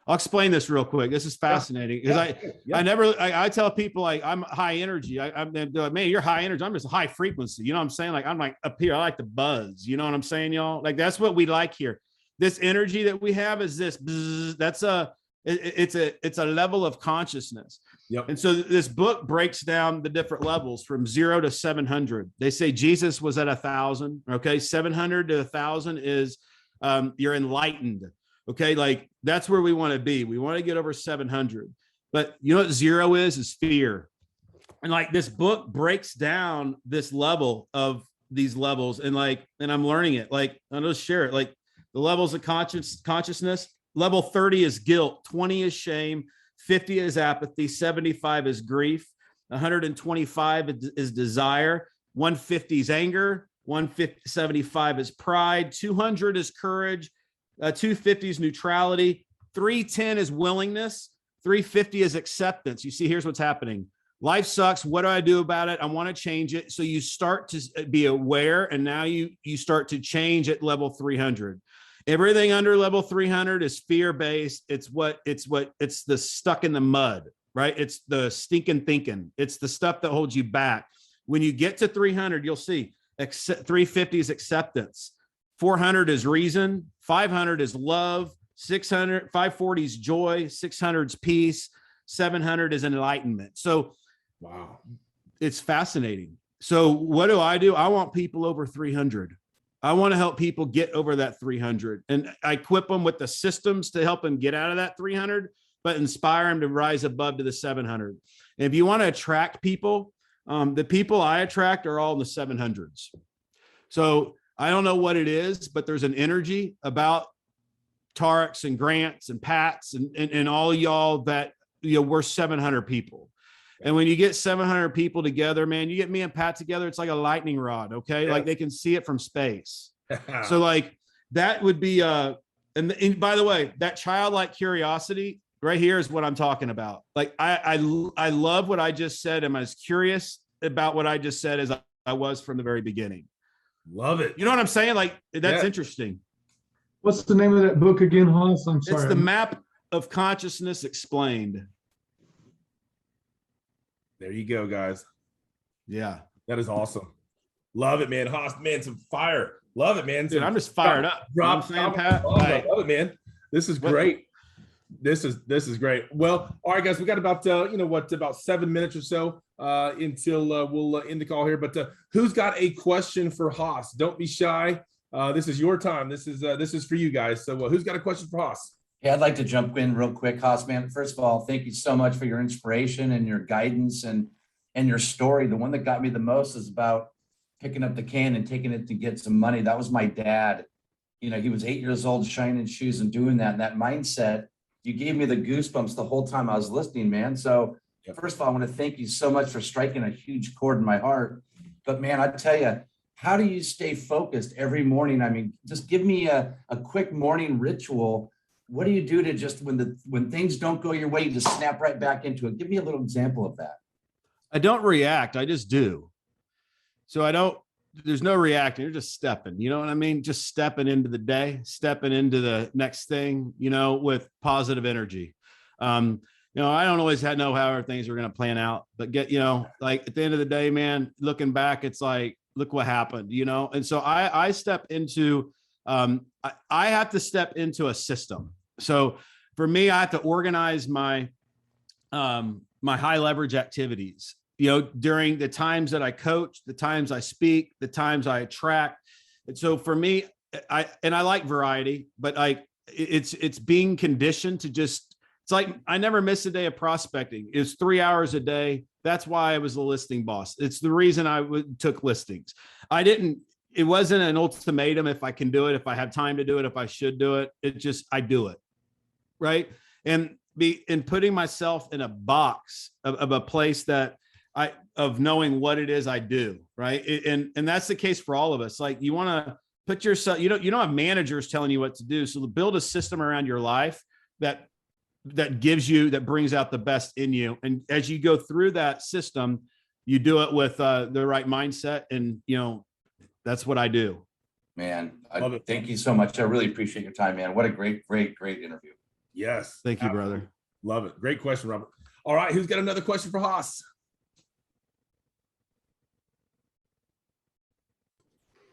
I'll explain this real quick. This is fascinating because I tell people like I'm high energy. I'm like, man, you're high energy. I'm just high frequency. You know what I'm saying? Like I'm like up here. I like the buzz. You know what I'm saying, y'all? Like that's what we like here. This energy that we have is this. Bzz, it's a level of consciousness. Yep. And so this book breaks down the different levels from 0 to 700. They say Jesus was at 1,000. Okay, 700 to 1,000 is you're enlightened. Okay, like that's where we want to be. We want to get over 700. But you know what 0 is fear. And like this book breaks down this level of these levels, and I'm learning it. Like I'll just share it. Like the levels of consciousness. Level 30 is guilt, 20 is shame, 50 is apathy, 75 is grief, 125 is desire, 150 is anger, 175 is pride, 200 is courage, 250 is neutrality, 310 is willingness, 350 is acceptance. You see, here's what's happening. Life sucks. What do I do about it? I want to change it. So you start to be aware, and now you start to change at level 300. Everything under level 300 is fear-based. It's the stuck in the mud, right? It's the stinking thinking. It's the stuff that holds you back. When you get to 300, you'll see 350 is acceptance. 400 is reason. 500 is love. 540 is joy. 600 is peace. 700 is enlightenment. So Wow. it's fascinating. So what do? I want people over 300. I want to help people get over that 300, and I equip them with the systems to help them get out of that 300, but inspire them to rise above to the 700. And if you want to attract people, the people I attract are all in the 700s. So I don't know what it is, but there's an energy about Tarek's and Grant's and Pat's and all y'all that, we're 700 people. And when you get 700 people together, man, you get me and Pat together, it's like a lightning rod. Okay. Yeah. Like they can see it from space. So like that would be, and by the way, that childlike curiosity right here is what I'm talking about. Like I love what I just said. I'm as curious about what I just said as I was from the very beginning. Love it. You know what I'm saying? Like that's interesting. What's the name of that book again, Hosss? I'm sorry. It's The Map of Consciousness Explained. There you go, guys. Yeah. That is awesome. Love it, man. Hosss, man, some fire. Love it, man. Dude, I'm just fired up. Drop, you know what I'm saying, Pat? I love it, man. This is great. This is great. Well, all right, guys, we got about about 7 minutes or so until we'll end the call here. But who's got a question for Hosss? Don't be shy. This is your time. This is for you guys. So who's got a question for Hosss? Yeah, I'd like to jump in real quick, Hosss, man. First of all, thank you so much for your inspiration and your guidance and your story. The one that got me the most is about picking up the can and taking it to get some money. That was my dad. He was 8 years old, shining shoes and doing that. And that mindset, you gave me the goosebumps the whole time I was listening, man. So first of all, I want to thank you so much for striking a huge chord in my heart. But man, I tell you, how do you stay focused every morning? I mean, just give me a quick morning ritual. What do you do to just when things don't go your way, you just snap right back into it? Give me a little example of that. I don't react. I just do. So there's no reacting. You're just stepping, you know what I mean? Just stepping into the day, stepping into the next thing, with positive energy. I don't always know how things are going to plan out, but like at the end of the day, man, looking back, it's like, look what happened,? And so I step into, I have to step into a system. So for me, I have to organize my high leverage activities, during the times that I coach, the times I speak, the times I attract. And so for me, I like variety, but it's being conditioned to just, it's like, I never miss a day of prospecting. It's 3 hours a day. That's why I was the listing boss. It's the reason I took listings. It wasn't an ultimatum if I can do it, if I have time to do it, if I should do it. I do it. Right. And putting myself in a box of a place that of knowing what it is I do. Right. And that's the case for all of us. Like you want to put yourself, you don't have managers telling you what to do. So build a system around your life that brings out the best in you. And as you go through that system, you do it with the right mindset. And, that's what I do. Man, thank you so much. I really appreciate your time, man. What a great interview. Yes. Thank you, brother. Love it. Great question, Robert. All right. Who's got another question for Hosss?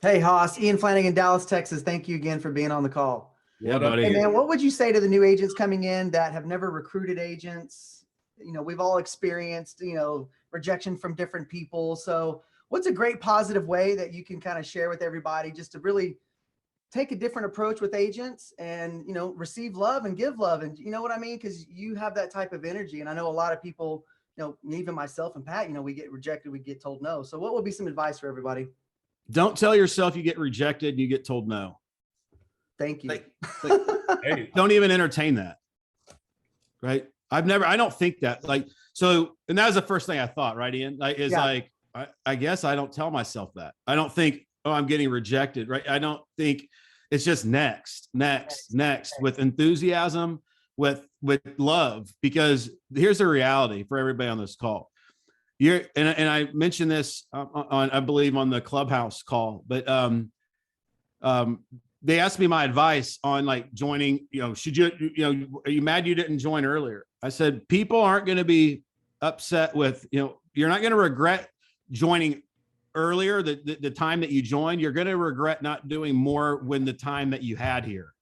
Hey, Hosss, Ian Flanagan, Dallas, Texas. Thank you again for being on the call. Yeah, buddy. Hey, man, what would you say to the new agents coming in that have never recruited agents? We've all experienced, rejection from different people. So what's a great positive way that you can kind of share with everybody just to really take a different approach with agents and, receive love and give love? And you know what I mean? Because you have that type of energy. And I know a lot of people, even myself and Pat, we get rejected, we get told no. So what would be some advice for everybody? Don't tell yourself you get rejected and you get told no. Thank you. Hey. Don't even entertain that. Right. I don't think that and that was the first thing I thought, right, Ian? I guess I don't tell myself that. I don't think, I'm getting rejected, right? I don't think it's just next with enthusiasm, with love, because here's the reality for everybody on this call. And I mentioned this I believe on the Clubhouse call, but they asked me my advice on joining, should you, are you mad you didn't join earlier? I said, people aren't going to be upset with, you're not going to regret joining earlier, the time that you joined. You're going to regret not doing more when the time that you had here.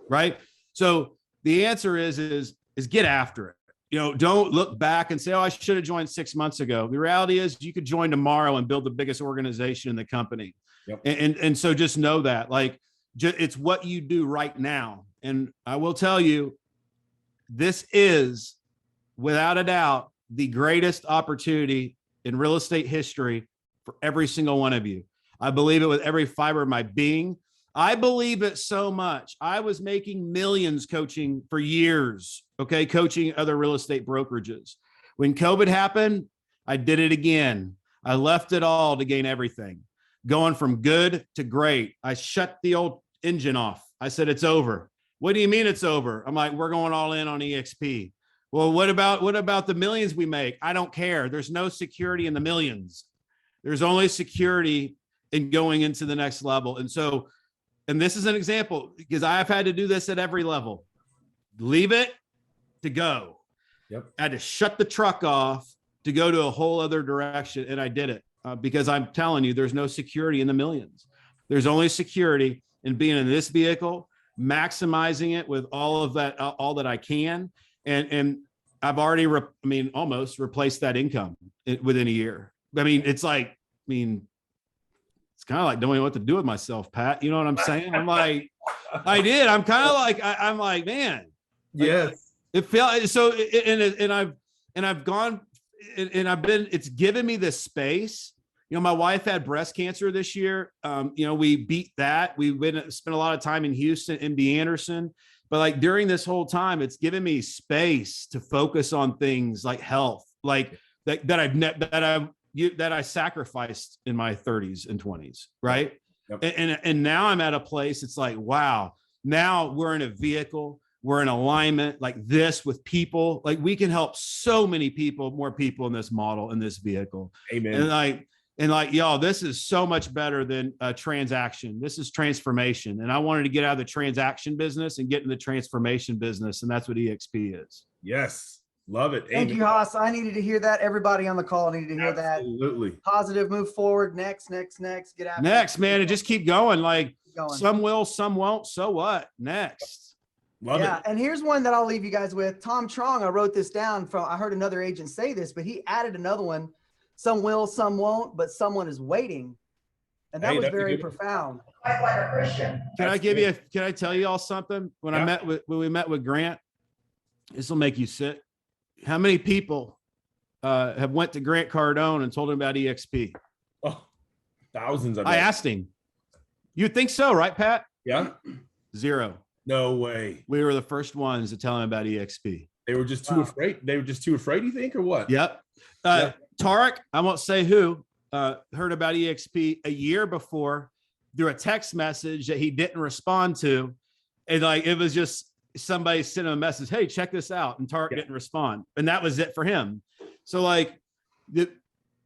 Right. So the answer is get after it. don't look back and say, oh, I should have joined 6 months ago. The reality is you could join tomorrow and build the biggest organization in the company. Yep. And so just know that, like, it's what you do right now. And I will tell you, this is without a doubt the greatest opportunity in real estate history for every single one of you. I believe it with every fiber of my being. I believe it so much. I was making millions coaching for years, okay, coaching other real estate brokerages. When COVID happened, I did it again. I left it all to gain everything, going from good to great. I shut the old engine off. I said, it's over. What do you mean it's over? I'm like, we're going all in on EXP. Well, what about the millions we make? I don't care. There's no security in the millions. There's only security in going into the next level. And this is an example, because I've had to do this at every level. Leave it to go. Yep. I had to shut the truck off to go to a whole other direction. And I did it because I'm telling you, there's no security in the millions. There's only security in being in this vehicle, maximizing it with all of that, all that I can. And I've already, almost replaced that income within a year. It's kind of like knowing what to do with myself, Pat. You know what I'm saying? I'm like, I did. I'm kind of like, I'm like, man. Yes. It felt so. I've gone and it's given me this space. My wife had breast cancer this year. We beat that. We spent a lot of time in Houston, MD Anderson. But like during this whole time, it's given me space to focus on things like health, like that I sacrificed in my 30s and 20s. Right. Yep. And now I'm at a place, it's like, wow, now we're in a vehicle, we're in alignment like this with people. Like we can help so many people, more people in this model, in this vehicle. Amen. And y'all, this is so much better than a transaction. This is transformation. And I wanted to get out of the transaction business and get in the transformation business. And that's what EXP is. Yes. Love it. Thank you, Hosss. I needed to hear that. Everybody on the call needed to hear that. Absolutely. Positive, move forward. Next, get out. Next, man. And just keep going. Like going. Some will, some won't. So what? Next. Love it. And here's one that I'll leave you guys with. Tom Trong, I wrote this down from, I heard another agent say this, but he added another one. Some will, some won't, but someone is waiting. And that was very profound. Can I tell you all something? When we met with Grant, this will make you sick. How many people have went to Grant Cardone and told him about EXP? Oh, thousands. I asked him. You'd think so, right, Pat? Yeah. 0. No way. We were the first ones to tell him about EXP. They were just too afraid. They were just too afraid, you think, or what? Yep. Tarek, I won't say who, heard about EXP a year before through a text message that he didn't respond to. And it was just somebody sent him a message, hey, check this out. And Tarek didn't respond. And that was it for him. So the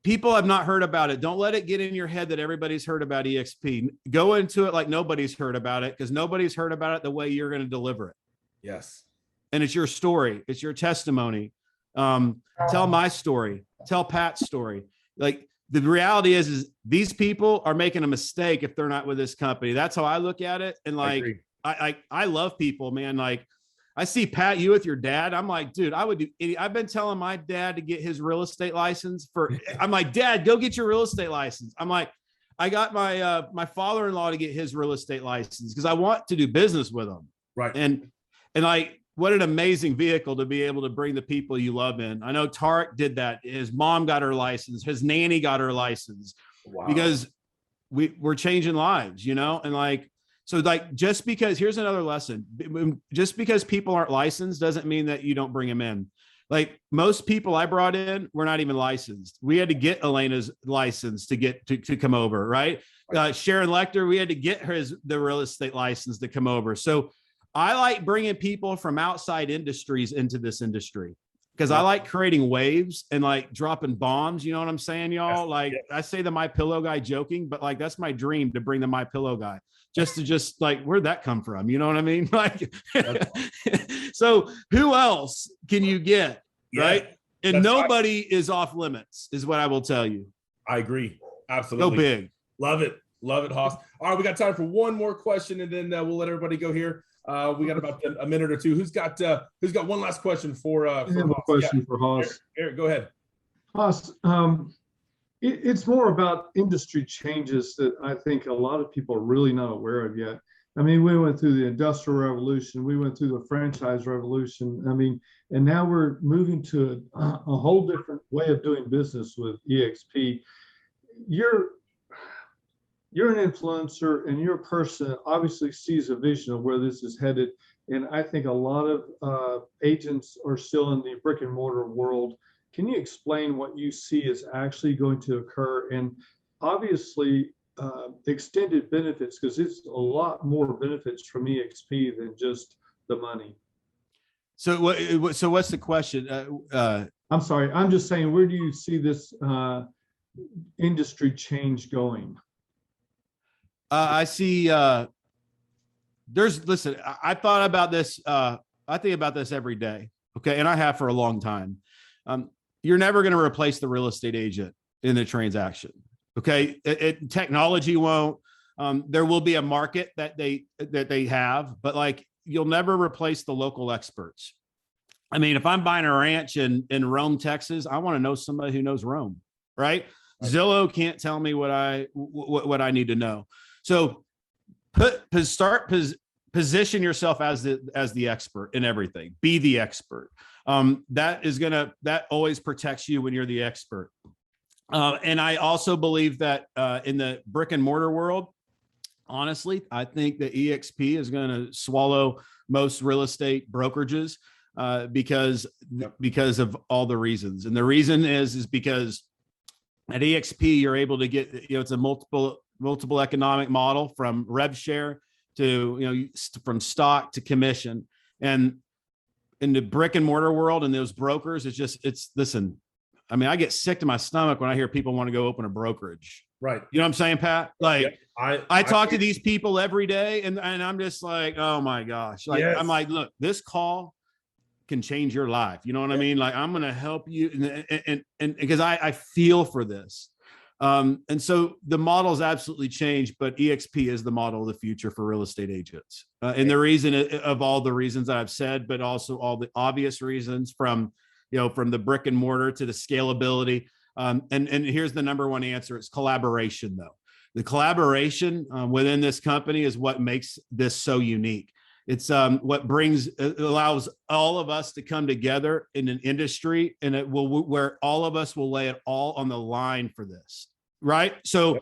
people have not heard about it. Don't let it get in your head that everybody's heard about EXP. Go into it like nobody's heard about it, because nobody's heard about it the way you're going to deliver it. Yes. And it's your story. It's your testimony. Tell my story. Tell Pat's story. Like the reality is these people are making a mistake if they're not with this company. That's how I look at it. And I love people, man. Like I see Pat, you with your dad. I'm like, dude, I would do I've been telling my dad to get his real estate license I'm like, Dad, go get your real estate license. I'm like, I got my father-in-law to get his real estate license because I want to do business with him. Right. And what an amazing vehicle to be able to bring the people you love in. I know Tarek did that. His mom got her license. His nanny got her license. Wow. Because we're changing lives, and just because, here's another lesson. Just because people aren't licensed doesn't mean that you don't bring them in. Like most people I brought in were not even licensed. We had to get Elena's license to get to come over, right? Sharon Lecter, we had to get the real estate license to come over. So I like bringing people from outside industries into this industry because I like creating waves and dropping bombs. You know what I'm saying, y'all? I say the My Pillow guy joking, but that's my dream to bring the My Pillow guy just where'd that come from? You know what I mean? So who else can you get? Yeah, right. And nobody is off limits is what I will tell you. I agree. Absolutely. Go big. Love it. Love it, Hosss. All right. We got time for one more question and then we'll let everybody go here. We got about a minute or two. Who's got one last question for I have a Hosss? question for Hosss. Eric, go ahead. Hosss, it's more about industry changes that I think a lot of people are really not aware of yet. I mean, we went through the Industrial Revolution, we went through the franchise revolution. I mean, and now we're moving to a whole different way of doing business with EXP. You're an influencer, and you're a person that obviously sees a vision of where this is headed. And I think a lot of agents are still in the brick and mortar world. Can you explain what you see is actually going to occur? And obviously, extended benefits, because it's a lot more benefits from EXP than just the money. So what's the question? I'm sorry, I'm just saying, where do you see this industry change going? I see. Listen, I thought about this. I think about this every day. Okay, and I have for a long time. You're never going to replace the real estate agent in the transaction. Okay, technology won't. There will be a market that they have, but like you'll never replace the local experts. I mean, if I'm buying a ranch in Rome, Texas, I want to know somebody who knows Rome, right? Zillow can't tell me what I need to know. So position yourself as the expert in everything. Be the expert. That always protects you when you're the expert. And I also believe that in the brick and mortar world, honestly, I think that EXP is going to swallow most real estate brokerages because of all the reasons. And the reason is because at EXP, you're able to get, it's a multiple economic model from rev share to, from stock to commission. And in the brick and mortar world and those brokers, listen, I mean, I get sick to my stomach when I hear people want to go open a brokerage. Right. You know what I'm saying, Pat? Like, yeah, I talk to these people every day and I'm just like, oh my gosh. Like, yes. I'm like, look, this call can change your life. You know what I mean? Like, I'm going to help you. And because I feel for this. And so the model's absolutely changed, but EXP is the model of the future for real estate agents. And the reason of all the reasons that I've said, but also all the obvious reasons from the brick and mortar to the scalability. And here's the number one answer. It's collaboration though. The collaboration within this company is what makes this so unique. It's what allows all of us to come together in an industry and where all of us will lay it all on the line for this, right? So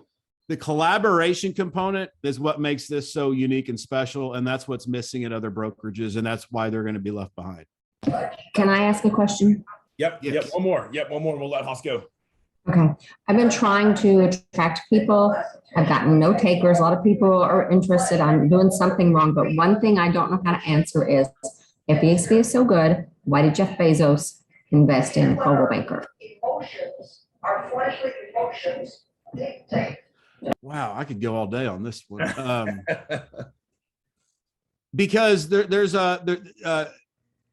the collaboration component is what makes this so unique and special. And that's what's missing in other brokerages. And that's why they're going to be left behind. Can I ask a question? Yep. Yes. Yep. One more. We'll let Hosss go. Okay. I've been trying to attract people. I've gotten no takers. A lot of people are interested. I'm doing something wrong. But one thing I don't know how to answer is, if EXP is so good, why did Jeff Bezos invest in Coldwell Banker? Wow, I could go all day on this one. Because there's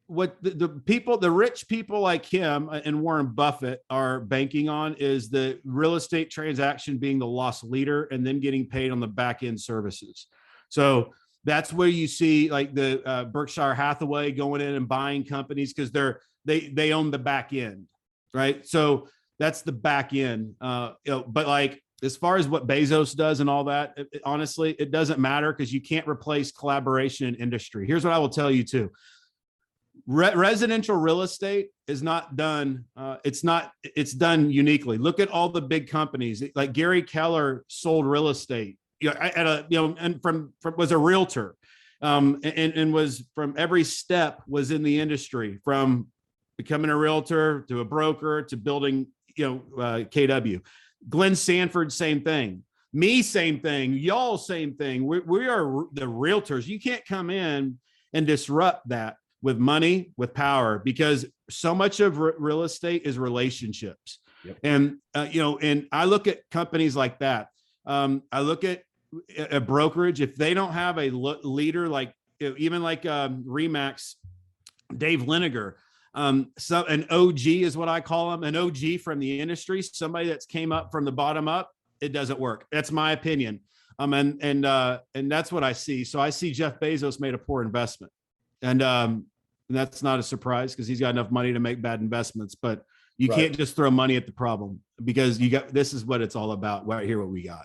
what the rich people like him and Warren Buffett are banking on is the real estate transaction being the loss leader and then getting paid on the back end services. So that's where you see like the Berkshire Hathaway going in and buying companies because they own the back end, right? So that's the back end. But like as far as what Bezos does and all that, honestly, it doesn't matter because you can't replace collaboration in industry. Here's what I will tell you too. Residential real estate is not done. It's done uniquely. Look at all the big companies like Gary Keller sold real estate, and was a realtor, and was from every step was in the industry from becoming a realtor to a broker to building, KW. Glenn Sanford, same thing. Me, same thing. Y'all, same thing. We are the realtors. You can't come in and disrupt that with money, with power, because so much of real estate is relationships. Yep. And, and I look at companies like that. I look at a brokerage, if they don't have a leader, like even like Remax, Dave Liniger, an OG is what I call him, an OG from the industry, somebody that's came up from the bottom up, it doesn't work. That's my opinion. And that's what I see. So I see Jeff Bezos made a poor investment, and that's not a surprise because he's got enough money to make bad investments. But you Right. can't just throw money at the problem, because this is what it's all about right here. What we got.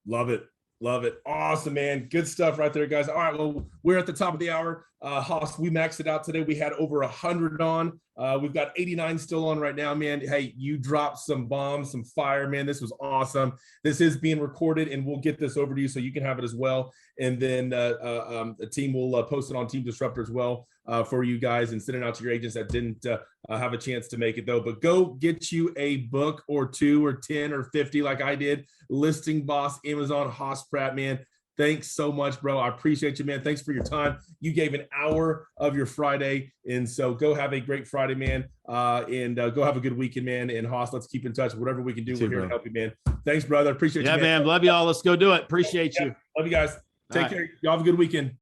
Love it. Love it. Awesome, man. Good stuff right there, guys. All right. Well, we're at the top of the hour. Hosss, we maxed it out today. We had over 100 on. We've got 89 still on right now, man. Hey, you dropped some bombs, some fire, man. This was awesome. This is being recorded, and we'll get this over to you so you can have it as well. And then the team will post it on Team Disruptor as well for you guys, and send it out to your agents that didn't have a chance to make it, though. But go get you a book or 2 or 10 or 50 like I did. Listing Boss, Amazon, Hosss Pratt, man. Thanks so much, bro. I appreciate you, man. Thanks for your time. You gave an hour of your Friday. And so go have a great Friday, man. And go have a good weekend, man. And Hosss, let's keep in touch. Whatever we can do, we're here to help you, man. Thanks, brother. Appreciate you, man. Yeah, man. Love you all. Let's go do it. Appreciate you. Love you guys. Take care. Y'all have a good weekend.